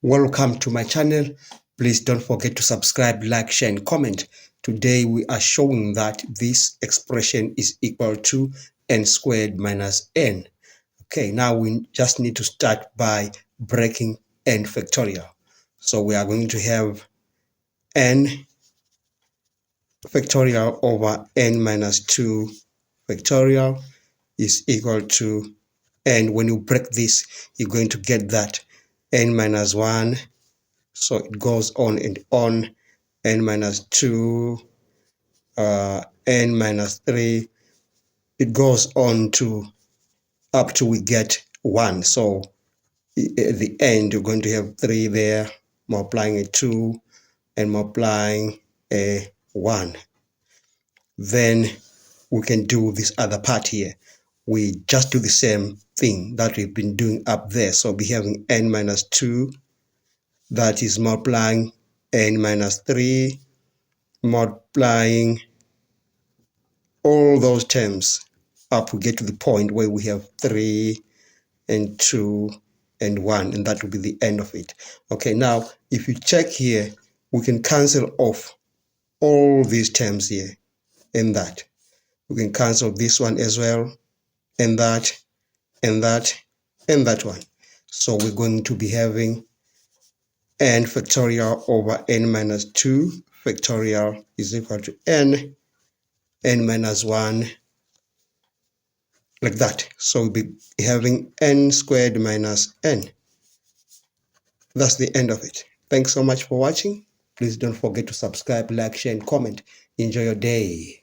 Welcome to my channel. Please don't forget to subscribe, like, share, and comment. Today we are showing that this expression is equal to n squared minus n. Okay, now we just need to start by breaking n factorial. So we are going to have n factorial over n minus 2 factorial is equal to, and when you break this, you're going to get that n minus 1. So it goes on and on, n minus 2, n minus 3. It goes on to up to we get 1. So at the end, you're going to have 3 there, multiplying a 2 and multiplying a 1. Then we can do this other part here. We just do the same thing that we've been doing up there. So we'll be having n minus 2, that is multiplying n minus 3, multiplying all those terms up, we get to the point where we have 3 and 2 and 1, and that will be the end of it. Okay, now if you check here, we can cancel off all these terms here and that. We can cancel this one as well, and that, and that, and that one. So we're going to be having n factorial over n minus 2 factorial is equal to n minus 1, like that. So we'll be having n squared minus n. That's the end of it. Thanks so much for watching. Please don't forget to subscribe, like, share, and comment. Enjoy your day.